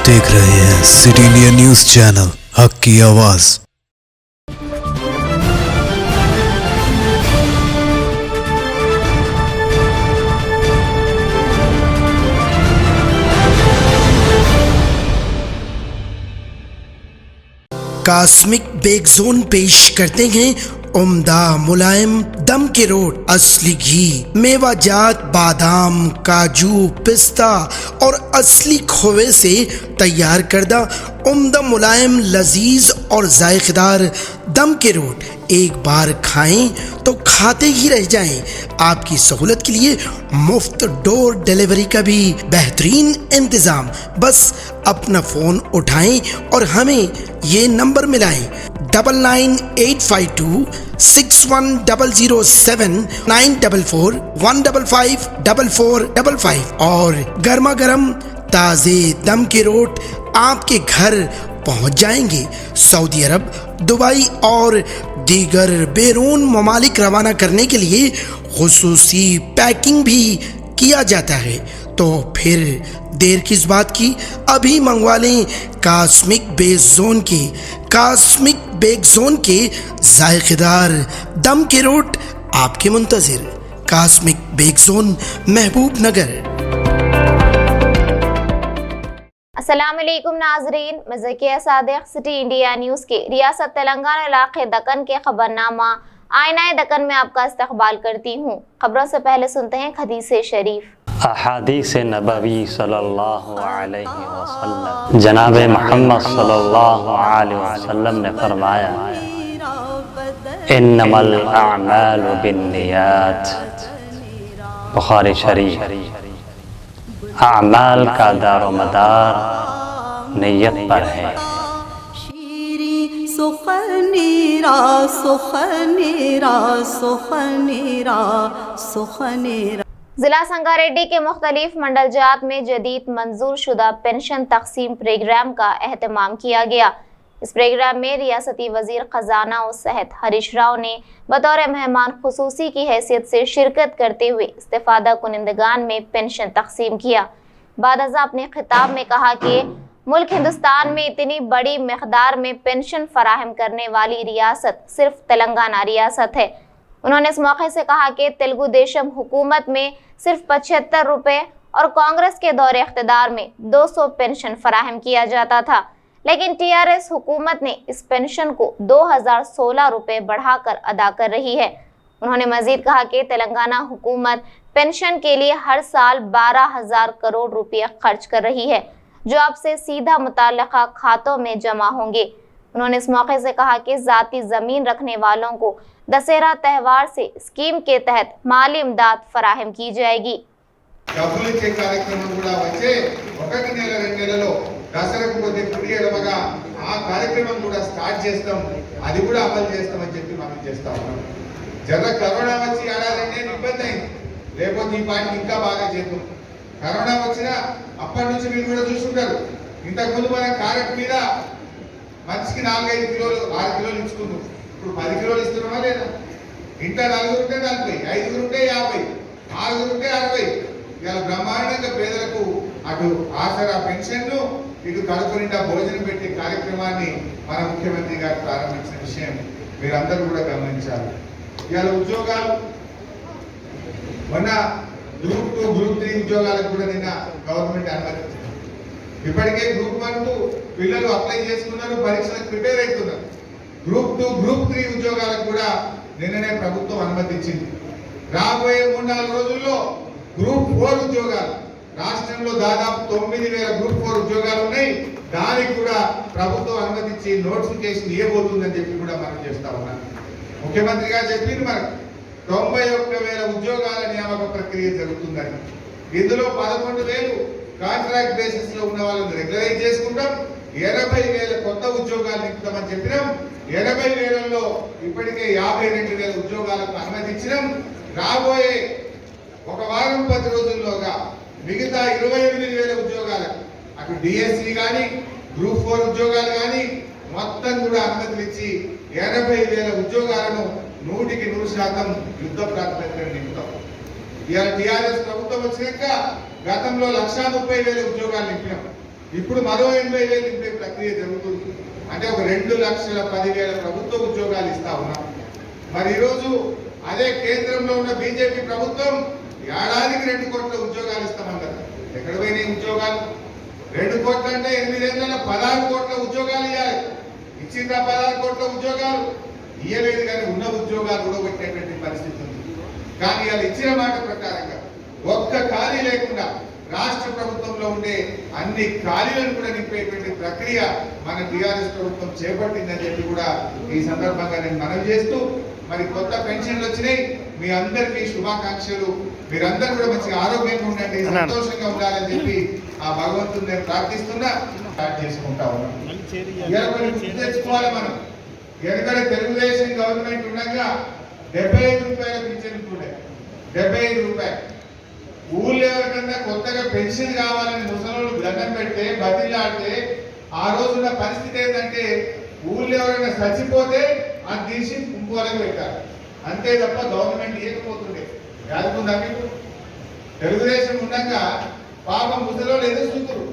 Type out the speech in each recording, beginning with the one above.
देख रहे हैं सिटी इंडिया न्यूज चैनल, हक की आवाज। कॉस्मिक बेक जोन पेश करते हैं उम्दा मुलायम दम के रोट, असली घी, मेवाजात, बादाम, काजू, पिस्ता और असली खोवे से तैयार करदा उम्दा मुलायम लजीज और जायकेदार दम के रोट एक बार खाएं तो खाते ही रह जाएं। आपकी सहूलत के लिए मुफ्त डोर डिलीवरी का भी बेहतरीन इंतजाम। बस अपना फोन उठाएं और हमें ये नंबर मिलाएं 99852610079441554455 और गर्मा गर्म ताज़े दम के रोट आपके घर पहुंच जाएंगे। सऊदी अरब, दुबई और दीगर बैरून ममालिक रवाना करने के लिए खुसूसी पैकिंग भी किया जाता है। तो फिर देर किस बात की, अभी मंगवा लें कॉस्मिक बेक जोन के जायकेदार दम के रोट आपके मुंतजिर। कॉस्मिक बेक जोन, महबूब नगर। अस्सलाम वालेकुम नाजरीन, मैं Zakia Sadiq city India news के रियासत तेलंगाना इलाके दक्कन के खबरनामा आईना दक्कन में आपका इस्तकबाल करती हूँ। खबरों से पहले सुनते हैं हदीस शरीफ। अहादीस नबवी सल्लल्लाहु अलैहि वसल्लम, जनाब मोहम्मद सल्लल्लाहु अलैहि वसल्लम ने फरमाया, इन्नमल अअमालु बिन्नियात। बुखारी शरीफ। अमाल का दारोमदार नियत पर है। जिला संगारेड्डी के मुख्तलिफ मंडल जात में जदीद मंजूर शुदा पेंशन तकसीम प्रोग्राम का एहतमाम किया गया। इस प्रोग्राम में रियासती वजीर खजाना और सेहत हरीश राव ने बतौर मेहमान खुसूसी की हैसियत से शिरकत करते हुए इस्तेफादा कुनिंदगान में पेंशन तकसीम किया। बादअज़ा अपने खिताब में कहा कि मुल्क हिंदुस्तान में इतनी बड़ी मकदार में पेंशन फराहम करने वाली रियासत सिर्फ तेलंगाना रियासत है। उन्होंने इस मौके से कहा कि तेलुगु देशम हुकूमत में सिर्फ 75 रुपये और कांग्रेस के दौरे इख्तिदार में 200 पेंशन फराहम किया जाता था, लेकिन TRS हुकूमत ने इस पेंशन को 2016 रुपये बढ़ाकर अदा कर रही है। उन्होंने मजीद कहा कि तेलंगाना हुकूमत पेंशन के लिए हर साल 12,000 करोड़ रुपये खर्च कर रही है, जो अब से सीधा मुताल्लिका खातों में जमा होंगे। उन्होंने इस मौके से कहा कि ज़ाती ज़मीन रखने वालों को दशहरा त्यौहार से स्कीम के तहत माली इमदाद फराहम की जाएगी। దసరకు పోతే కుడి ఎడమగా ఆ కార్యక్రమం కూడా స్టార్ట్ చేస్తాం, అది కూడా అమలు చేస్తామని చెప్పి మనం చేస్తా ఉన్నాం. జర కరోనా వచ్చి ఏడాదంటే ఇబ్బంది అయింది, లేకపోతే ఈ పార్టీ ఇంకా బాగా చేద్దాం. కరోనా వచ్చినా అప్పటి నుంచి మీరు కూడా చూస్తుంటారు. ఇంతకుముందు మన కారెట్ మీద మనిషికి 4-5 కిలోలు 6 కిలోలు ఇచ్చుకుందాం, ఇప్పుడు 10 కిలోలు ఇస్తున్నామా లేదా? ఇంట్లో 4 ఉంటే 40, 5 ఉంటే 50, 6 ఉంటే 60. ఇలా బ్రహ్మాండంగా పేదలకు అటు ఆసరా పెన్షన్ను, ఇటు కడుపు నిండా భోజనం పెట్టే కార్యక్రమాన్ని మన ముఖ్యమంత్రి గారు ప్రారంభించిన విషయం మీరందరూ కూడా గమనించాలి. ఇవాళ ఉద్యోగాలు మొన్న గ్రూప్ 2, గ్రూప్ 3 ఉద్యోగాలకు కూడా నిన్న గవర్నమెంట్ అనుమతించింది. ఇప్పటికే గ్రూప్ 1 పిల్లలు అప్లై చేసుకున్నారు, పరీక్షలకు ప్రిపేర్ అవుతున్నారు. గ్రూప్ 2, గ్రూప్ 3 ఉద్యోగాలకు కూడా నిన్ననే ప్రభుత్వం అనుమతించింది. రాబోయే 3-4 రోజుల్లో గ్రూప్ 4 ఉద్యోగాలు రాష్ట్రంలో దాదాపు 9,000 గ్రూప్ 4 ఉద్యోగాలు ఉన్నాయి. దానికి కూడా ప్రభుత్వం అనుమతించి నోటిఫికేషన్ ఇవ్వబోతుందని చెప్పి కూడా మనం చేస్తా ఉన్నాం. ముఖ్యమంత్రి గారు చెప్పింది మనకు 91,000 ఉద్యోగాల నియామక ప్రక్రియ జరుగుతుందని. ఇందులో 11,000 కాంట్రాక్ట్ బేసిస్ లో ఉన్న వాళ్ళని రెగ్యులరైజ్ చేసుకుంటాం. 80,000 కొత్త ఉద్యోగాలు నింపుతామని చెప్పినాం. 80,000లో ఇప్పటికే 52,000 ఉద్యోగాలకు అనుమతించినాం. రాబోయే ఒక వారం 10 రోజుల్లోగా మిగతా 28,000 ఉద్యోగాలకు అటు డిఎస్సి కానీ గ్రూప్ 4 ఉద్యోగాలు కానీ మొత్తం కూడా అనుమతులు ఇచ్చి 80,000 ఉద్యోగాలను 100% యుద్ధ ప్రాతిపదికన నింపుతాం. ఇవాళ TRS ప్రభుత్వం వచ్చినాక గతంలో 130,000 ఉద్యోగాలు నింపినాం. ఇప్పుడు మరో 80,000 నింపే ప్రక్రియ జరుగుతుంది. అంటే ఒక 2,10,000 ప్రభుత్వ ఉద్యోగాలు ఇస్తా ఉన్నాం. మరి ఈరోజు అదే కేంద్రంలో ఉన్న బీజేపీ ప్రభుత్వం ఏడాదికి 2 కోట్ల ఉద్యోగాలు ఇస్తామన్నారు. ఎక్కడ పోయినాయి ఉద్యోగాలు? 2 కోట్ల అంటే 8 ఏళ్ళ 16 కోట్ల ఉద్యోగాలు ఇవ్వాలి. ఇచ్చిందా 16 కోట్ల ఉద్యోగాలు? ఇయ్యలేదు, కానీ ఉన్న ఉద్యోగాలు కూడా పెట్టేటువంటి పరిస్థితి ఉంది. కానీ వాళ్ళు ఇచ్చిన మాట ప్రకారంగా ఒక్క ఖాళీ లేకుండా రాష్ట్ర ప్రభుత్వంలో ఉండే అన్ని ఖాళీలను కూడా నింపేటువంటి ప్రక్రియ మన టీఆర్ఎస్ ప్రభుత్వం చేపట్టిందని చెప్పి కూడా ఈ సందర్భంగా నేను మనవి చేస్తూ, మరి కొత్త పెన్షన్లు వచ్చినాయి, మీ అందరికీ శుభాకాంక్షలు. మీరందరూ కూడా మంచిగా ఆరోగ్యంగా ఉండండి, సంతోషంగా ఉండాలని చెప్పి ఆ భగవంతుని నేను ప్రార్థిస్తున్నా. స్టార్ట్ చేసుకుంటా ఉన్నాం. తెచ్చుకోవాలి మనం. ఎందుకంటే తెలుగుదేశం గవర్నమెంట్ ఉండగా 75 రూపాయల పింఛన్ ఉంటుండే, 75 రూపాయలు. ఊళ్ళో ఎవరికన్నా కొత్తగా పెన్షన్ కావాలని ముసలోళ్ళు దండం పెడితే బదిలాడితే ఆ రోజున్న పరిస్థితి ఏంటంటే ఊళ్ళో ఎవరైనా చచ్చిపోతే అది తీసి ఇంకోళ్ళకి పెట్టారు, అంతే తప్ప గవర్నమెంట్ ఇవ్వకపోతుండే. యాదుకుందా మీకు? తెలుగుదేశం ఉండగా పాపం ముసలోళ్ళు ఎదురు చూతురు,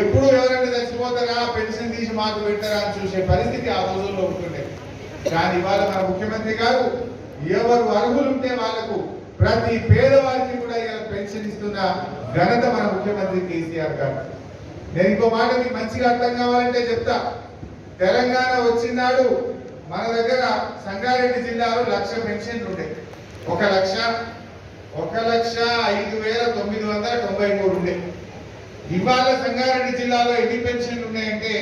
ఎప్పుడు ఎవరైనా చచ్చిపోతారా పెన్షన్ తీసి మాకు పెట్టారా అని చూసే పరిస్థితి ఆ రోజుల్లో ఉంటుండే. కానీ ఇవాళ మన ముఖ్యమంత్రి గారు ఎవరు అర్హులు ఉంటే వాళ్లకు ప్రతి పేదవారికి కూడా ఇలా పెన్షన్ ఇస్తున్న ఘనత మన ముఖ్యమంత్రి కేసీఆర్ గారు. నేను ఇంకో మాట మీకు మంచిగా అర్థం కావాలంటే చెప్తా. తెలంగాణ వచ్చినాడు మన దగ్గర సంగారెడ్డి జిల్లాలో 1,00,000 పెన్షన్లు ఉండే. 1,05,993 ఉండే. ఇవాళ సంగారెడ్డి జిల్లాలో ఎన్ని పెన్షన్లు ఉన్నాయంటే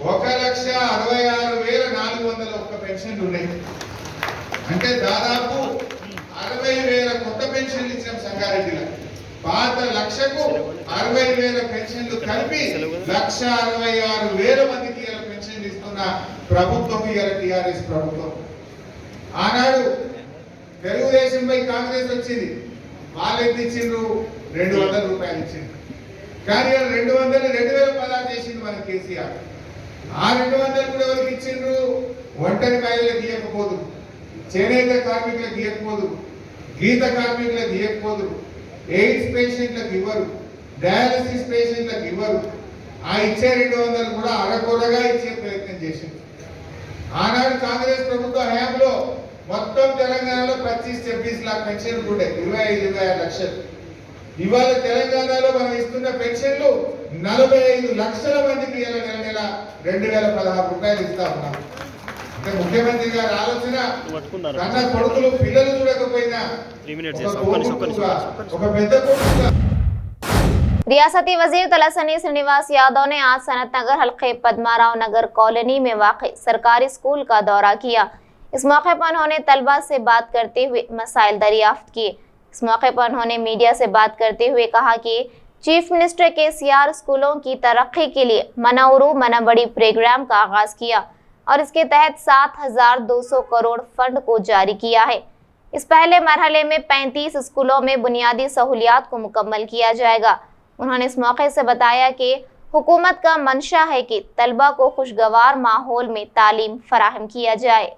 1,66,401 పెన్షన్లు ఉన్నాయి. అంటే దాదాపు 60,000 కొత్త పెన్షన్లు ఇచ్చిన సంగారెడ్డిలో. పాత 1,00,000కు 60,000 పెన్షన్లు కలిపి 1,66,000 మందికి ఇలా పెన్షన్లు ఇస్తున్న ప్రభుత్వం ఇలా టీఆర్ఎస్ ప్రభుత్వం. ఆనాడు తెలుగుదేశం పై కాంగ్రెస్ వచ్చింది, వాళ్ళు ఎంత ఇచ్చిండ్రు? 200 రూపాయలు ఇచ్చిండ్రు. కానీ 200 2016 చేసింది మన కేసీఆర్. ఆ 200 కూడా ఎవరికి ఇచ్చిండ్రు? ఒంటరి మహిళలకు ఇవ్వకపోదు, చేనేత కార్మికులకు ఇవ్వకపోదు, గీత కార్మికులకు ఇవ్వకపోదు, ఎయిడ్స్ పేషెంట్లకు ఇవ్వరు, డయాలసిస్ పేషెంట్లకు ఇవ్వరు. ఆ ఇచ్చే 200 కూడా అరకొరగా ఇచ్చే ప్రయత్నం చేసింది. ఆనాడు కాంగ్రెస్ ప్రభుత్వ హయాంలో మొత్తం తెలంగాణలో 25-26 లాఖ పెన్షన్లు ఉండే, 25-26 లక్షలు. ఇవాళ తెలంగాణలో మనం ఇస్తున్న పెన్షన్లు 45 లక్షల మందికి నెల 2,016 రూపాయలు ఇస్తా ఉన్నాం. అంటే ముఖ్యమంత్రి గారి ఆలోచన కన్న కొడుకులు పిల్లలు చూడకపోయినా ఒక పెద్ద కొడుకుగా. रियासती वजीर तलसानी श्रीनिवास यादव ने आज सनत नगर हल्के पद्माराव नगर कॉलोनी में वाक़ सरकारी स्कूल का दौरा किया। इस मौके पर उन्होंने तलबा से बात करते हुए मसाइल दरियाफ्त किए। इस मौके पर उन्होंने मीडिया से बात करते हुए कहा कि चीफ मिनिस्टर केसीआर स्कूलों की तरक्की के लिए मनौरू मनबड़ी प्रोग्राम का आगाज किया और इसके तहत 7,200 करोड़ फंड को जारी किया है। इस पहले मरहले में 35 स्कूलों में बुनियादी सहूलियात को मुकम्मल किया जाएगा। उन्होंने इस मौके से बताया कि हुकूमत का मंशा है कि तलबा को खुशगवार माहौल में तालीम फराहम किया जाए।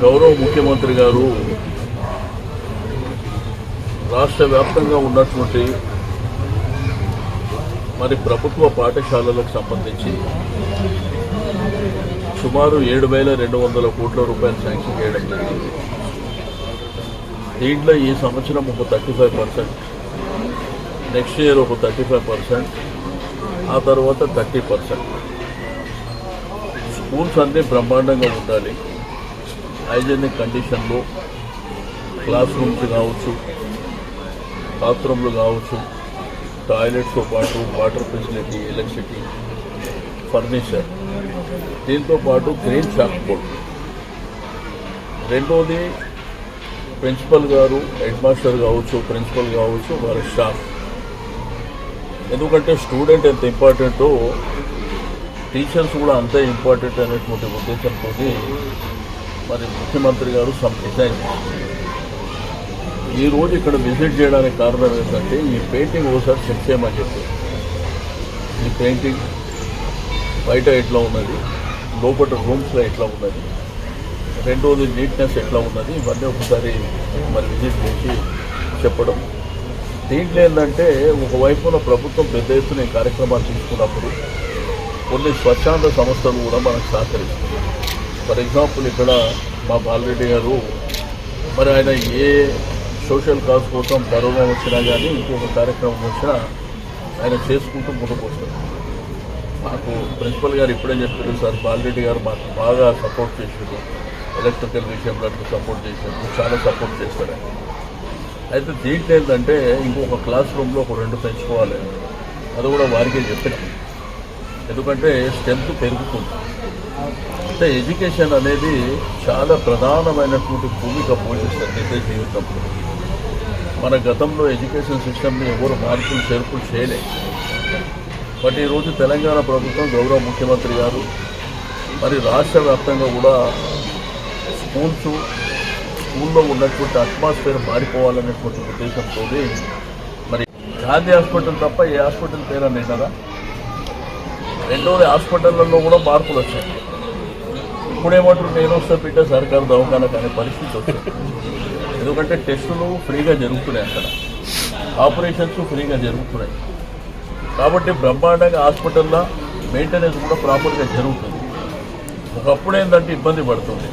గౌరవ ముఖ్యమంత్రి గారు రాష్ట్ర వ్యాప్తంగా ఉన్నటువంటి మరి ప్రభుత్వ పాఠశాలలకు సంబంధించి సుమారు 7,200 కోట్ల రూపాయలు శాంక్షన్ చేయడం జరిగింది. దీంట్లో ఈ సంవత్సరం ఒక 35%, నెక్స్ట్ ఇయర్ ఒక 35%, ఆ తర్వాత 30%. స్కూల్స్ అన్నీ బ్రహ్మాండంగా ఉండాలి. హైజీనిక్ కండిషన్లో క్లాస్ రూమ్స్ కావచ్చు, బాత్రూమ్లు కావచ్చు, టాయిలెట్స్తో పాటు వాటర్ ఫెసిలిటీ, ఎలక్ట్రిసిటీ, ఫర్నిచర్, దీంతో పాటు గ్రీన్ చాక్ బోర్డ్ రెండోది ప్రిన్సిపల్ గారు, హెడ్ మాస్టర్ కావచ్చు, ప్రిన్సిపల్ కావచ్చు, వారి స్టాఫ్. ఎందుకంటే స్టూడెంట్ ఎంత ఇంపార్టెంటో టీచర్స్ కూడా అంతే ఇంపార్టెంట్ అనేటువంటి ఉద్దేశంతో మరి ముఖ్యమంత్రి గారు సమ్ డిజైన్ ఈరోజు ఇక్కడ విజిట్ చేయడానికి కారణం ఏంటంటే ఈ పెయింటింగ్ ఒకసారి చెక్ చేయమని చెప్పి, ఈ పెయింటింగ్ బయట ఎట్లా ఉన్నది, లోపల రూమ్స్లో ఎట్లా ఉన్నది, రెండోది నీట్నెస్ ఎట్లా ఉన్నది, ఇవన్నీ ఒకసారి మరి విజిట్ చేసి చెప్పడం. దీంట్లో ఏంటంటే ఒకవైపున ప్రభుత్వం పెద్ద ఎత్తున ఈ కార్యక్రమాలు తీసుకున్నప్పుడు కొన్ని స్వచ్ఛంద సంస్థలు కూడా మనకు సహకరిస్తుంది. ఫర్ ఎగ్జాంపుల్ ఇక్కడ మా బాలరెడ్డి గారు మరి ఆయన ఏ సోషల్ కాజ్ కోసం కరోనా వచ్చినా కానీ ఇంకొక కార్యక్రమం వచ్చినా ఆయన చేసుకుంటూ ముందుకు వస్తారు. మాకు ప్రిన్సిపల్ గారు ఇప్పుడే చెప్పారు, సార్ బాలరెడ్డి గారు మాకు బాగా సపోర్ట్ చేశారు, ఎలక్ట్రికల్ విషయంలో సపోర్ట్ చేశారు, చాలా సపోర్ట్ చేస్తారు. అయితే దీంట్లో ఏంటంటే ఇంకొక క్లాస్ రూమ్లో ఒక 2 పెంచుకోవాలి, అది కూడా వారికే చెప్పిన. ఎందుకంటే స్ట్రెంత్ పెరుగుతుంది. అంటే ఎడ్యుకేషన్ అనేది చాలా ప్రధానమైనటువంటి భూమిక పోషిస్తుంది నిత్య జీవితంలో. మన గతంలో ఎడ్యుకేషన్ సిస్టమ్ని ఎవరు మార్పులు చేర్పులు చేయలేదు. బట్ ఈరోజు తెలంగాణ ప్రభుత్వం, గౌరవ ముఖ్యమంత్రి గారు మరి రాష్ట్ర వ్యాప్తంగా కూడా స్కూల్లో ఉన్నటువంటి అట్మాస్ఫియర్ మారిపోవాలనేటువంటి ఉద్దేశంతో మరి గాంధీ హాస్పిటల్ తప్ప ఏ హాస్పిటల్ పేరు నిన్నదా. రెండోది హాస్పిటల్లో కూడా మార్పులు వచ్చాయి. ఇప్పుడేమంటారు, నేను వస్తే బిడ్డ సర్కారు దవాఖాన అనే పరిస్థితి వచ్చింది. ఎందుకంటే టెస్టులు ఫ్రీగా జరుగుతున్నాయి, అక్కడ ఆపరేషన్స్ ఫ్రీగా జరుగుతున్నాయి. కాబట్టి బ్రహ్మాండంగా హాస్పిటల్లో మెయింటెనెన్స్ కూడా ప్రాపర్గా జరుగుతుంది. ఒకప్పుడు ఏంటంటే ఇబ్బంది పడుతుంది.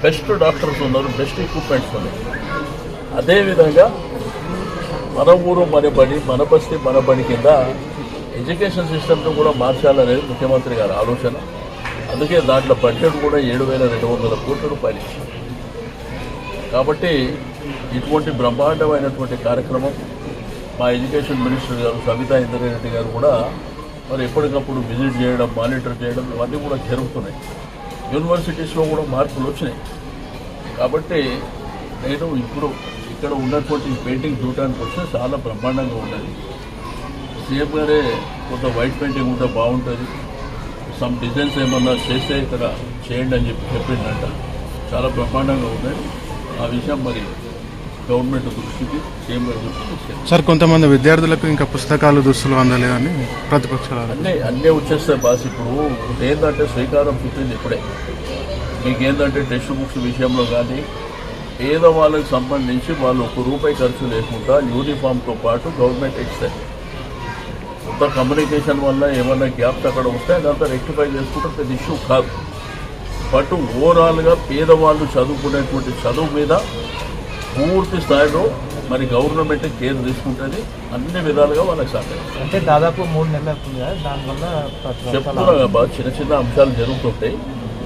బెస్ట్ డాక్టర్స్ ఉన్నారు, బెస్ట్ ఎక్విప్మెంట్స్ ఉన్నాయి. అదేవిధంగా మన ఊరు మన బడి, మన బస్తీ మన బడి కింద ఎడ్యుకేషన్ సిస్టమ్ను కూడా మార్చాలనేది ముఖ్యమంత్రి గారి ఆలోచన. అందుకే దాంట్లో బడ్జెట్ కూడా 7,200 కోట్ల రూపాయలు ఇచ్చింది. కాబట్టి ఇటువంటి బ్రహ్మాండమైనటువంటి కార్యక్రమం మా ఎడ్యుకేషన్ మినిస్టర్ గారు సవితా ఇంద్రారెడ్డి గారు కూడా మరి ఎప్పటికప్పుడు విజిట్ చేయడం, మానిటర్ చేయడం ఇవన్నీ కూడా జరుగుతున్నాయి. యూనివర్సిటీస్లో కూడా మార్పులు వచ్చినాయి. కాబట్టి నేను ఇప్పుడు ఇక్కడ ఉన్నటువంటి పెయింటింగ్ చూడడానికి వస్తే చాలా బ్రహ్మాండంగా ఉన్నది. సీఎం గారే కొంత వైట్ పెయింటింగ్ ఉంటే బాగుంటుంది, సమ్ డిజైన్స్ ఏమన్నా చేస్తే ఇక్కడ చేయండి అని చెప్పిందంట. చాలా బ్రహ్మాండంగా ఉన్నాయి. ఆ విషయం మరి గవర్నమెంట్ దృష్టికి, సీఎం గారి దృష్టికి. సార్, కొంతమంది విద్యార్థులకు ఇంకా పుస్తకాలు, దుస్తులు అందలేదని ప్రతిపక్షాలు అన్నీ వచ్చేస్తాయి బాస్. ఇప్పుడు ఏంటంటే శ్రీకారం చుట్టింది ఇప్పుడే. మీకేంటంటే టెక్స్ట్ బుక్స్ విషయంలో కానీ పేదవాళ్ళకి సంబంధించి వాళ్ళు ₹1 ఖర్చు లేకుండా యూనిఫామ్తో పాటు గవర్నమెంట్ ఇస్తారు. కొంత కమ్యూనికేషన్ వల్ల ఏమన్నా గ్యాప్స్ అక్కడ వస్తే అదంతా రెక్టిఫై చేసుకుంటే పెద్ద ఇష్యూ కాదు. బట్ ఓవరాల్గా పేదవాళ్ళు చదువుకునేటువంటి చదువు మీద పూర్తి స్థాయిలో మరి గవర్నమెంట్ కేర్ తీసుకుంటుంది. అన్ని విధాలుగా వాళ్ళకి సహకరిస్తుంది. అంటే దాదాపు 3 నెలలు అవుతుంది కదా, దానివల్ల చెప్తున్నా బాగా చిన్న చిన్న అంశాలు జరుగుతుంటాయి.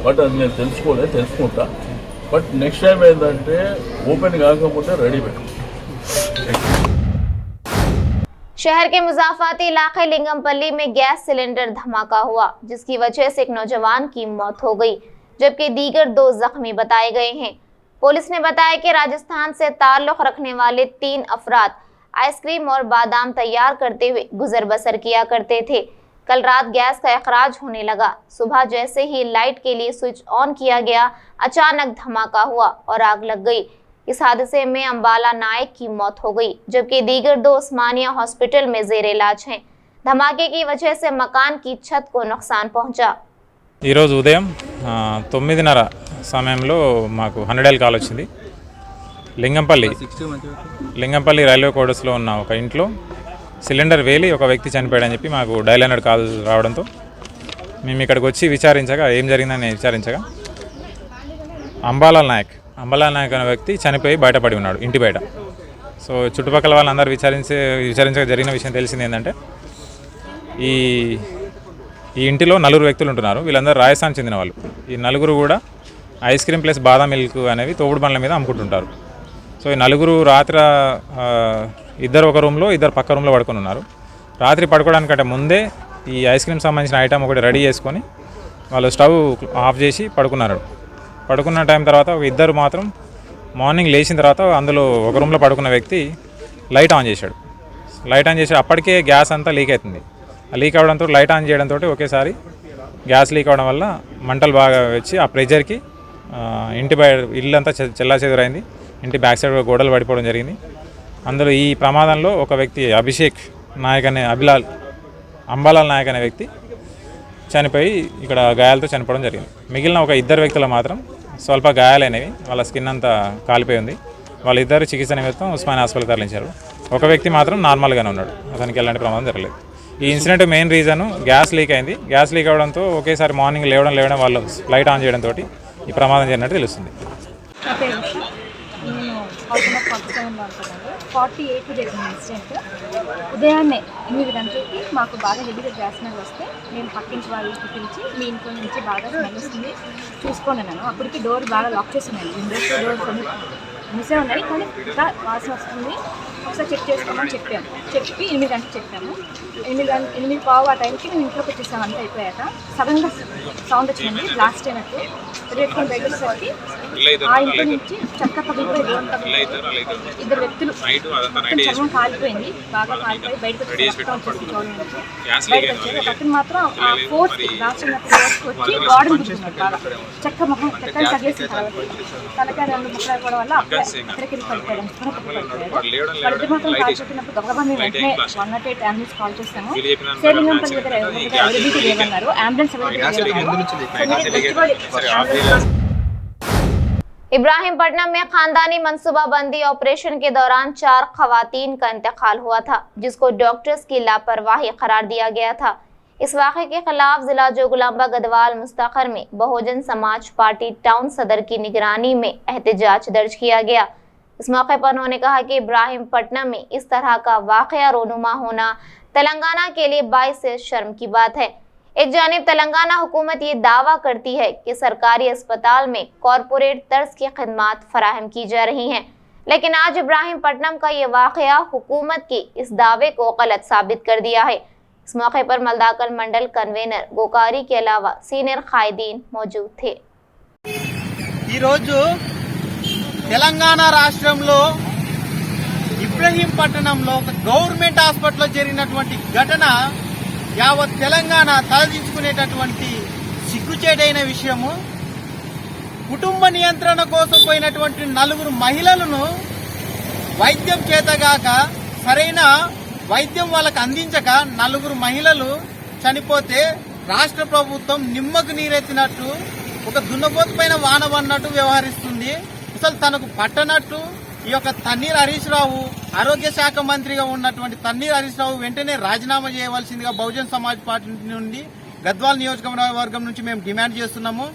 బట్ అది నేను తెలుసుకుంటా. బట్ నెక్స్ట్ టైం ఏంటంటే ఓపెన్ కాకపోతే రెడీ పెట్టు. शहर के मुजाफाती इलाके लिंगमपल्ली में गैस सिलेंडर धमाका हुआ, जिसकी वजह से एक नौजवान की मौत हो गई, जबकि दीगर 2 जख्मी बताए गए हैं। पुलिस ने बताया कि राजस्थान से ताल्लुक रखने वाले 3 अफराद आइसक्रीम और बादाम तैयार करते हुए गुजर बसर किया करते थे। कल रात गैस का अखराज होने लगा। सुबह जैसे ही लाइट के लिए स्विच ऑन किया गया, अचानक धमाका हुआ और आग लग गई। इस हादसे में अंबाला नायक की मौत हो गई, जबकि दीगर 2 उस्मानिया हॉस्पिटल में जेर इलाज हैं। धमाके की वजह से मकान की छत को नुकसान पहुंचा। ఈరోజు ఉదయం 9:30 సమయంలో మాకు 100 కాల్ వచ్చింది. లింగంపల్లి రైల్వే క్వార్టర్స్లో ఉన్న ఒక ఇంట్లో సిలిండర్ వేలి ఒక వ్యక్తి చనిపోయాడని చెప్పి మాకు డయల్ 100 కాల్ రావడంతో మేము ఇక్కడికి వచ్చి విచారించగా, ఏం జరిగిందని విచారించగా అంబాలా నాయక్ అనే వ్యక్తి చనిపోయి బయటపడి ఉన్నాడు ఇంటి బయట. సో చుట్టుపక్కల వాళ్ళందరూ విచారించగా జరిగిన విషయం తెలిసింది ఏంటంటే, ఈ ఇంటిలో 4 వ్యక్తులు ఉంటున్నారు. వీళ్ళందరూ రాజస్థాన్ చెందిన వాళ్ళు. ఈ 4 కూడా ఐస్ క్రీమ్ ప్లస్ బాదం మిల్క్ అనేవి తోపుడు బండ్ల మీద అమ్ముకుంటుంటారు. సో ఈ 4 రాత్రి ఇద్దరు ఒక రూమ్లో, ఇద్దరు పక్క రూమ్లో పడుకొని ఉన్నారు. రాత్రి పడుకోవడానికంటే ముందే ఈ ఐస్ క్రీమ్ సంబంధించిన ఐటమ్ ఒకటి రెడీ చేసుకొని వాళ్ళు స్టవ్ ఆఫ్ చేసి పడుకున్న టైం తర్వాత ఒక ఇద్దరు మాత్రం మార్నింగ్ లేచిన తర్వాత అందులో ఒక రూమ్లో పడుకున్న వ్యక్తి లైట్ ఆన్ చేశాడు. అప్పటికే గ్యాస్ అంతా లీక్ అవుతుంది. ఆ లీక్ అవడంతో లైట్ ఆన్ చేయడంతో ఒకేసారి గ్యాస్ లీక్ అవడం వల్ల మంటలు బాగా వచ్చి ఆ ప్రెజర్కి ఇంటి ఇల్లు అంతా చెల్లాచెదురైంది. ఇంటి బ్యాక్ సైడ్ గోడలు పడిపోవడం జరిగింది. అందులో ఈ ప్రమాదంలో ఒక వ్యక్తి అభిషేక్ నాయక్ అనే అంబాలాల్ నాయక్ అనే వ్యక్తి చనిపోయి ఇక్కడ గాయాలతో చనిపోవడం జరిగింది. మిగిలిన ఒక ఇద్దరు వ్యక్తులు మాత్రం స్వల్ప గాయాలైనవి, వాళ్ళ స్కిన్ అంతా కాలిపోయి ఉంది. వాళ్ళిద్దరు చికిత్స నిమిత్తం ఉస్మానియా హాస్పిటల్ తరలించారు. ఒక వ్యక్తి మాత్రం నార్మల్గానే ఉన్నాడు, అతనికి ఎలాంటి ప్రమాదం జరగలేదు. ఈ incident main reason gas leak అయింది. గ్యాస్ లీక్ అవడంతో ఒకేసారి మార్నింగ్ లేవడం వాళ్ళు లైట్ ఆన్ చేయడంతో ఈ ప్రమాదం జరిగినట్టు తెలుస్తుంది. నా పేరు ఉషా. నేను హౌస్ నెంబర్ 47లో ఉంటున్నాను. 48 జరిగిన ఇన్సిడెంట్. ఉదయాన్నే 8 గంటలకి మాకు బాగా హెవీగా గ్యాస్ స్మెల్ వస్తే మేము పక్కించి వాళ్ళకి పిలిచి మీ ఇంట్లో నుంచి బాగా స్మెల్ వస్తుంది చూసుకోండి అన్నాను. అప్పటికి డోర్ బాగా లాక్ చేసి ఉన్నాయి, విండోస్ డోర్ కొన్ని మూసే ఉన్నాయి, కానీ ఇంకా వాసన వస్తుంది, ఒకసారి చెక్ చేసుకోమని చెప్పి 8 గంటలకు చెప్పాము. 8:15 ఆ టైంకి మేము ఇంట్లోకి వచ్చేసాము. అంతా అయిపోయాక సడన్గా సౌండ్ వచ్చింది, బ్లాస్ట్ అయినట్టు. పెట్టుకొని బయట వచ్చేసరికి ఆ ఇంటి నుంచి చక్క పగిలిపోయి డోర్ పగిలిపోయి ఇద్దరు వ్యక్తులు చర్మం కాలిపోయింది, బాగా కాలిపోయి బయటకు వచ్చేసి బయటకు వచ్చేది. ఒక అతను మాత్రం ఆ ఫోర్స్ బ్లాస్ట్ అయినప్పుడు వచ్చి గోడను గుర్తున్నాడు, బాగా చెక్క మొహం చెక్కని తగిలేసిన తలకాయ 2 ముక్కలు అయిపోవడం వల్ల అక్కడికి పడిపోయాడు. వాళ్ళిద్దరు మాత్రం కాల్చుకున్నప్పుడు గబగబా మేము వెంటనే 108 అంబులెన్స్ కాల్ చేస్తాము. సేవింగ్ అంపల్ దగ్గర అవైలబిలిటీ లేవన్నారు, అంబులెన్స్ इब्राहिमपट्टनम में खानदानी मंसूबाबंदी ऑपरेशन के दौरान 4 खवातीन का इंतकाल हुआ था, जिसको डॉक्टर्स की लापरवाही करार दिया गया था। इस वाक़े के खिलाफ जिला जोगुलांबा गदवाल मुस्तखर में बहुजन समाज पार्टी टाउन सदर की निगरानी में एहतजाज दर्ज किया गया। इस मौके पर उन्होंने कहा कि इब्राहिमपट्टनम में इस तरह का वाक़या रोनुमा होना तेलंगाना के लिए बाइस शर्म की बात है। एक जानिब तेलंगाना हुकूमत ये दावा करती है कि सरकारी अस्पताल में कॉरपोरेट तर्ज की खदमात फराहम की जा रही हैं, लेकिन आज इब्राहिमपट्टनम का ये वाक़या हुकूमत के इस दावे को गलत साबित कर दिया है। इस मौके पर मलदाकल मंडल कन्वीनर गोकारी के अलावा सीनियर कायदीन मौजूद थे। తెలంగాణ రాష్ట్రంలో ఇబ్రహీంపట్నంలో ఒక గవర్నమెంట్ హాస్పిటల్లో జరిగినటువంటి ఘటన యావత్ తెలంగాణ తలదించుకునేటటువంటి సిగ్గుచేటైన విషయము. కుటుంబ నియంత్రణ కోసం పోయినటువంటి 4 మహిళలను వైద్యం చేతగాక సరైన వైద్యం వాళ్ళకు అందించక 4 మహిళలు చనిపోతే రాష్ట్ర ప్రభుత్వం నిమ్మకు నీరెత్తినట్టు ఒక దున్నపోతు పైన వాన పడినట్టు వ్యవహరిస్తుంది. అసలు తనకు పట్టనట్టు ఈ యొక్క తన్నీర్ హరీష్ రావు ఆరోగ్య శాఖ మంత్రిగా ఉన్నటువంటి తన్నీర్ హరీష్ రావు వెంటనే రాజీనామా చేయవలసిందిగా బహుజన్ సమాజ్ పార్టీ నుండి గద్వాల్ నియోజకవర్గం నుంచి మేము డిమాండ్ చేస్తున్నాము.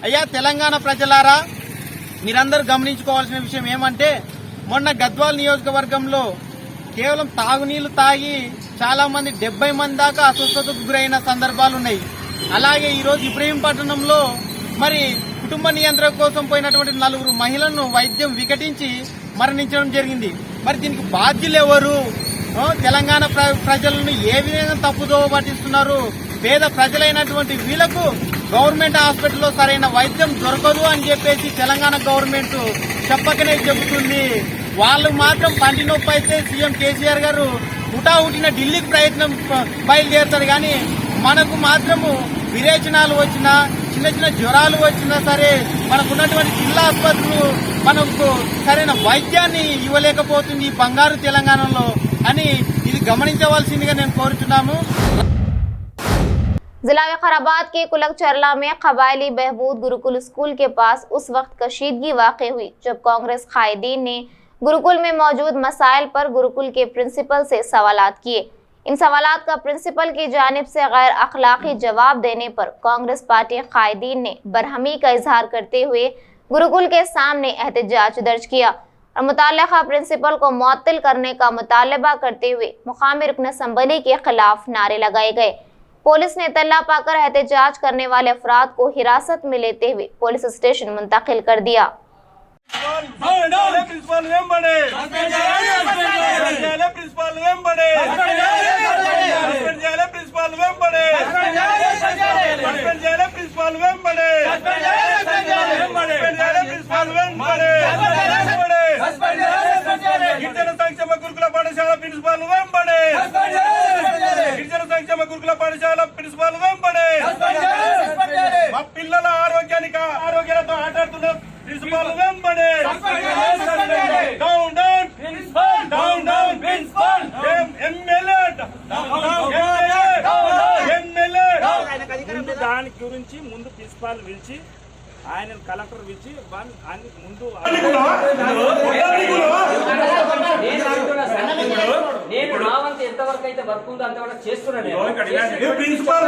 అయ్యా తెలంగాణ ప్రజలారా, మీరందరూ గమనించుకోవాల్సిన విషయం ఏమంటే, మొన్న గద్వాల్ నియోజకవర్గంలో కేవలం తాగునీళ్లు తాగి చాలా మంది 70 మంది దాకా అస్వస్థతకు గురైన సందర్భాలు ఉన్నాయి. అలాగే ఈరోజు ఇబ్రహీంపట్నంలో మరి కుటుంబ నియంత్రణ కోసం పోయినటువంటి 4 మహిళలను వైద్యం వికటించి మరణించడం జరిగింది. మరి దీనికి బాధ్యులు ఎవరు? తెలంగాణ ప్రజలను ఏ విధంగా తప్పుదోవ పట్టిస్తున్నారు? పేద ప్రజలైనటువంటి వీళ్లకు గవర్నమెంట్ హాస్పిటల్లో సరైన వైద్యం దొరకదు అని చెప్పేసి తెలంగాణ గవర్నమెంట్ చెప్పకనే చెబుతుంది. వాళ్ళు మాత్రం పంటి నొప్పి అయితే సీఎం కేసీఆర్ గారు హుటాహుటిన ఢిల్లీకి ప్రయత్నం బయలుదేరుతారు, కానీ మనకు మాత్రము విరేచనాలు వచ్చినా చిన్న చిన్న జ్వరాలు వచ్చినా సరే మనకున్నటువంటి జిల్లా ఆసుపత్రులు మనకు సరైన వైద్యాన్ని ఇవ్వలేకపోతుంది ఈ బంగారు తెలంగాణలో అని ఇది గమనించవలసిందిగా నేను కోరుతున్నాము. जिला विकाराबाद के कुलक चरला में कबायली बहबूद गुरुकुल स्कूल के पास उस वक्त कशीदगी वाक़ हुई जब कांग्रेस कायदीन ने गुरुकुल में मौजूद मसाइल पर गुरुकुल के प्रिंसिपल से सवालात किए। इन सवालात का प्रिंसिपल की जानिब से गैर अखलाकी जवाब देने पर कांग्रेस पार्टी कायदीन ने बरहमी का इजहार करते हुए गुरुकुल के सामने एहतजाज दर्ज किया और मुताल्लिका प्रिंसिपल को मुअत्तल करने का मुतालबा करते हुए मुकामी रुकन असम्बली के खिलाफ नारे लगाए गए। पुलिस ने इत्तला पाकर एहतजाज करने वाले अफराद को हिरासत में लेते हुए पुलिस स्टेशन मुंतकिल कर दिया। ప్రిన్సిపాల్ వెంబడే ప్రిన్సిపాల్ వెంబడే ప్రిన్సిపాల్ వెంబడే ప్రిన్సిపాల్ వెంబడే ప్రిన్సిపాల్ వెంబడే గిరిజన సంక్షేమ గురుకుల పాఠశాల ప్రిన్సిపాల్ వెంబడే గిరిజన సంక్షేమ గురుకుల పాఠశాల ప్రిన్సిపాల్ వెంబడే మా పిల్లల ఆరోగ్యాలతో ఆటాడుతున్న ప్రిన్సిపాల్ వెంబడే down down principal down down principal MLA దాని గురించి ముందు ప్రిన్సిపాల్ పిలిచి ఆయన కలెక్టర్ పిలిచి ముందు నేను నా వంతు ఎంతవరకు అయితే వర్క్ ఉందో అంతవరకు చేస్తున్నాను ప్రిన్సిపాల్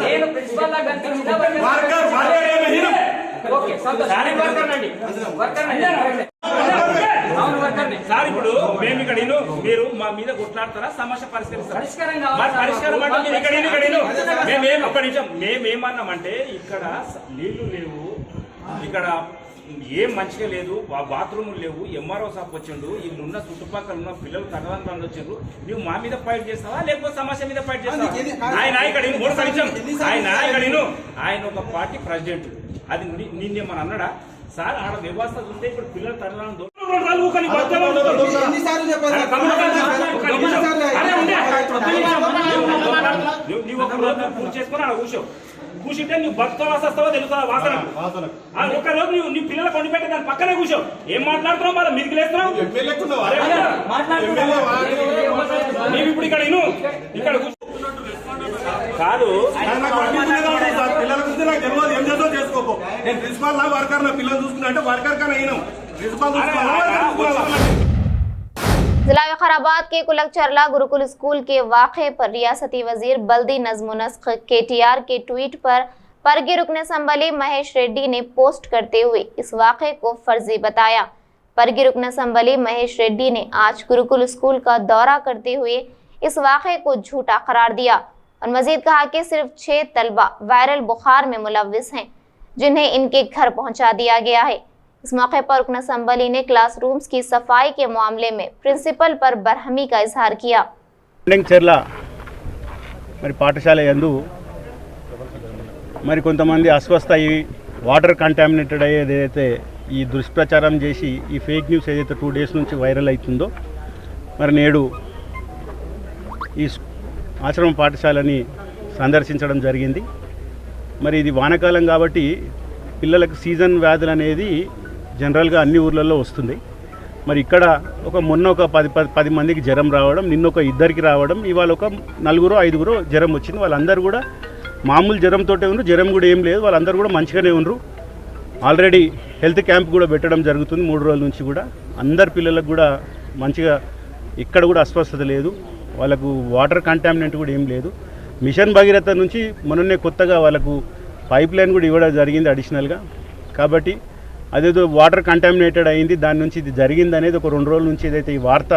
నేను ప్రిన్సిపాల్ లాగా ఓకే సార్ ఇప్పుడు మేము ఇక్కడ మీరు మా మీద కొట్లాడతారా సమస్య పరిష్కారం అంటే మేమేం ఒక్క నిమిషం మేమేమన్నామంటే ఇక్కడ నీళ్లు లేవు, ఇక్కడ ఏం మంచిగా లేదు, బాత్రూములు లేవు, ఎంఆర్ఓ సాప్ వచ్చిండు, వీళ్ళు ఉన్న చుట్టుపక్కల ఉన్న పిల్లలు తగ్గడానికి వచ్చిండ్రు, నువ్వు మా మీద ఫైట్ చేస్తావా లేకపోతే సమస్య మీద ఫైట్ చేస్తావా? ఆయన ఇక్కడ ఆయన ఒక పార్టీ ప్రెసిడెంట్, అది నిన్నేమని అన్నాడా? సార్ ఆడ వ్యవస్థ ఉంటే ఇప్పుడు పిల్లలు తరడానికి పూర్తి చేసుకుని ఆడ కూర్చుంటే నువ్వు బతుకో వస్తావో తెలుసా వాసన ఒక్క రోజు నీ పిల్లలు కొండి పెట్టి దాని పక్కనే కూర్చో. ఏం మాట్లాడుతున్నావు మళ్ళీ మీదికి లేస్తున్నావు? నీవు ఇప్పుడు ఇక్కడ ఇక్కడ కాదు పిల్లల గురించి నాకు తెలియదు, ఏం చేస్తో చేసుకోపో. నేను ప్రిన్సిపాల్ నా వర్కర్, నా పిల్లలు చూసుకున్నా అంటే వర్కర్ కన్నా అయినాం ప్రిన్సిపాల్ जिला विकाराबाद के कुलकचरला गुरुकुल स्कूल के वाक़े पर रियासती वजीर बल्दी नज़्म नस्ख KTR के ट्वीट पर परगी रुकन असम्बली महेश रेड्डी ने पोस्ट करते हुए इस वाक़े को फर्जी बताया। परगी रुकन असम्बली महेश रेड्डी ने आज गुरुकुल स्कूल का दौरा करते हुए इस वाक़े को झूठा करार दिया और मजीद कहा कि सिर्फ 6 तलबा वायरल बुखार में मुलव्विस हैं, जिन्हें इनके घर पहुँचा दिया गया है। इस मौके पर रुकन असम्बली ने क्लासरूम्स की सफाई के मामले में प्रिंसिपल पर बरहमी का इजहार किया। చెర్ల మరి పాఠశాల యందు మరి కొంతమంది అస్వస్థ అయ్యి వాటర్ కంటామినేటెడ్ అయ్యేది ఏదైతే ఈ దుష్ప్రచారం చేసి ఈ ఫేక్ న్యూస్ ఏదైతే 2 డేస్ నుంచి వైరల్ అవుతుందో మరి నేడు ఈ ఆశ్రమ పాఠశాలని సందర్శించడం జరిగింది. మరి ఇది వానాకాలం కాబట్టి పిల్లలకు సీజన్ వ్యాధులు అనేది జనరల్గా అన్ని ఊర్లలో వస్తుంది. మరి ఇక్కడ మొన్న ఒక 10 మందికి జ్వరం రావడం, నిన్న ఒక 2కి రావడం, ఇవాళ ఒక 4-5 జ్వరం వచ్చింది. వాళ్ళందరూ కూడా మామూలు జ్వరంతోటే ఉన్నారు, జ్వరం కూడా ఏం లేదు, వాళ్ళందరూ కూడా మంచిగానే ఉన్నారు. ఆల్రెడీ హెల్త్ క్యాంప్ కూడా పెట్టడం జరుగుతుంది 3 రోజుల నుంచి కూడా. అందరు పిల్లలకు కూడా మంచిగా ఇక్కడ కూడా అస్వస్థత లేదు, వాళ్ళకు వాటర్ కంటామినెంట్ కూడా ఏం లేదు. మిషన్ భగీరథ నుంచి మొన్ననే కొత్తగా వాళ్ళకు పైప్ లైన్ కూడా ఇవ్వడం జరిగింది అడిషనల్గా. కాబట్టి అదేదో వాటర్ కంటామినేటెడ్ అయింది, దాని నుంచి ఇది జరిగింది అనేది ఒక 2 రోజుల నుంచి ఏదైతే ఈ వార్త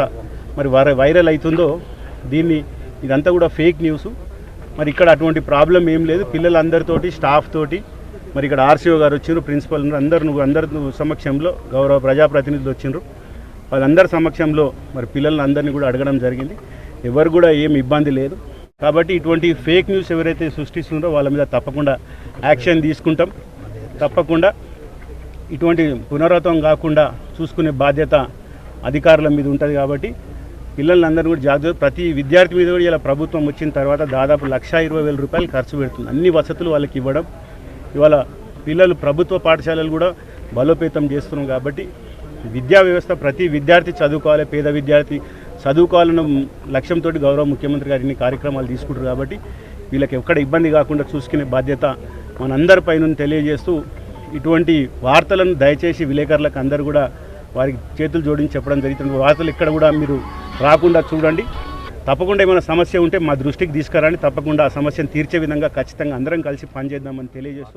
మరి వైరల్ అవుతుందో ఇదంతా కూడా ఫేక్ న్యూస్. మరి ఇక్కడ అటువంటి ప్రాబ్లం ఏం లేదు. పిల్లలందరితోటి స్టాఫ్ తోటి మరి ఇక్కడ ఆర్సీఓ గారు వచ్చిండ్రు, ప్రిన్సిపల్ అందరు సమక్షంలో గౌరవ ప్రజాప్రతినిధులు వచ్చిండ్రు. వాళ్ళందరి సమక్షంలో మరి పిల్లల్ని అందరినీ కూడా అడగడం జరిగింది. ఎవరు కూడా ఏం ఇబ్బంది లేదు. కాబట్టి ఇటువంటి ఫేక్ న్యూస్ ఎవరైతే సృష్టిస్తున్నారో వాళ్ళ మీద తప్పకుండా యాక్షన్ తీసుకుంటాం. తప్పకుండా ఇటువంటి పునరావృతం కాకుండా చూసుకునే బాధ్యత అధికారుల మీద ఉంటుంది. కాబట్టి పిల్లలందరూ కూడా జాగ్రత్త. ప్రతి విద్యార్థి మీద కూడా ఇలా ప్రభుత్వం వచ్చిన తర్వాత దాదాపు 1,20,000 రూపాయలు ఖర్చు పెడుతుంది. అన్ని వసతులు వాళ్ళకి ఇవ్వడం, ఇవాళ పిల్లలు ప్రభుత్వ పాఠశాలలు కూడా బలోపేతం చేస్తున్నాం. కాబట్టి విద్యా వ్యవస్థ ప్రతి విద్యార్థి చదువుకోవాలి, పేద విద్యార్థి చదువుకోవాలన్న లక్ష్యంతో గౌరవ ముఖ్యమంత్రి గారు ఇన్ని కార్యక్రమాలు తీసుకుంటారు. కాబట్టి వీళ్ళకి ఎక్కడ ఇబ్బంది కాకుండా చూసుకునే బాధ్యత మనందరిపైన తెలియజేస్తూ ఇటువంటి వార్తలను దయచేసి విలేకరులకు అందరూ కూడా వారికి చేతులు జోడించి చెప్పడం జరుగుతుంది. వార్తలు ఇక్కడ కూడా మీరు రాకుండా చూడండి. తప్పకుండా ఏమైనా సమస్య ఉంటే మా దృష్టికి తీసుకురండి. తప్పకుండా ఆ సమస్యను తీర్చే విధంగా ఖచ్చితంగా అందరం కలిసి పనిచేద్దామని తెలియజేస్తూ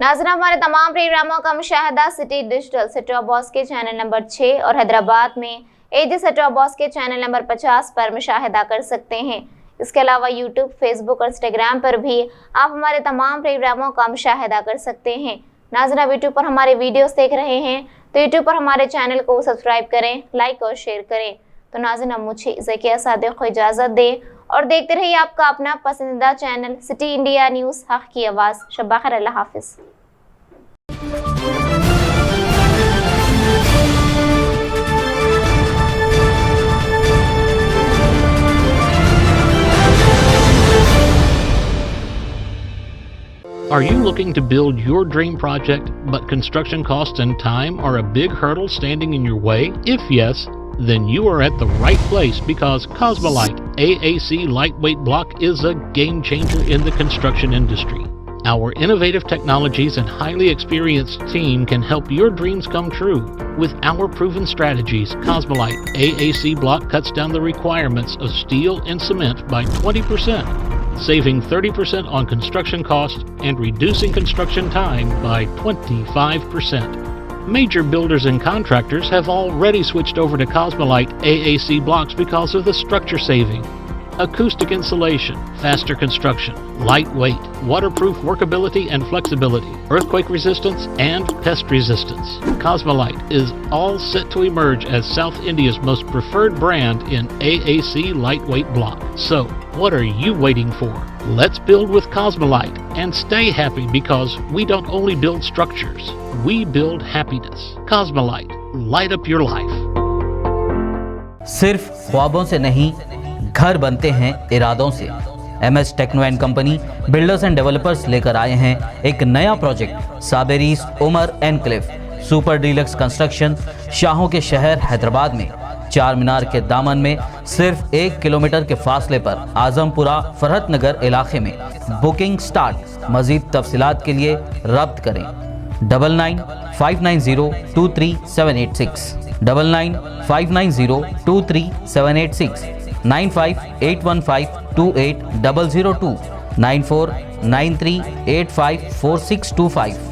नाज़रीन, हमारे तमाम प्रोग्रामों का मुशाहिदा city digital set top box के चैनल नंबर 6 और हैदराबाद में एजी सेटॉप बॉक्स के चैनल नंबर 50 पर मुशाहिदा कर सकते हैं। इसके अलावा यूट्यूब, फेसबुक और इंस्टाग्राम पर भी आप हमारे तमाम प्रोग्रामों का मुशाहिदा कर सकते हैं। नाज़रीन, आप यूट्यूब पर हमारे वीडियोस देख रहे हैं तो यूट्यूब पर हमारे चैनल को सब्सक्राइब करें, लाइक और शेयर करें। तो नाज़रीन, अब मुझे ज़किया सादिक को इजाज़त दें और देखते रहिए आपका अपना पसंदीदा चैनल सिटी इंडिया न्यूज़, हक़ की आवाज़। शब्बा खैर, अल्लाह हाफ़िज़। Are you looking to build your dream project, but construction costs and time are a big hurdle standing in your way? If yes, then you are at the right place, because Cosmolite AAC lightweight block is a game changer in the construction industry. Our innovative technologies and highly experienced team can help your dreams come true. With our proven strategies, Cosmolite AAC block cuts down the requirements of steel and cement by 20%. saving 30% on construction costs and reducing construction time by 25%. Major builders and contractors have already switched over to Cosmolite AAC blocks because of the structure saving, acoustic insulation, faster construction, lightweight, waterproof workability and flexibility, earthquake resistance, and pest resistance. Cosmolite is all set to emerge as South India's most preferred brand in AAC lightweight block. So, what are you waiting for? Let's build with Cosmolite and stay happy, because we don't only build structures, we build happiness. Cosmolite, light up your life. सिर्फ ख्वाबों से नहीं, घर बनते हैं इरादों से। MS techno and company builders and developers लेकर आए हैं एक नया प्रोजेक्ट, साबेरीज Umar enclave super deluxe construction, शाहों के शहर हैदराबाद में। चार मीनार के दामन में सिर्फ 1 किलोमीटर के फासले पर आजमपुरा फरहत नगर इलाके में। Booking start. मजीद तफसीलात के लिए रब्त करें 9959023786, 9959023786, 9581528002, 9493854625।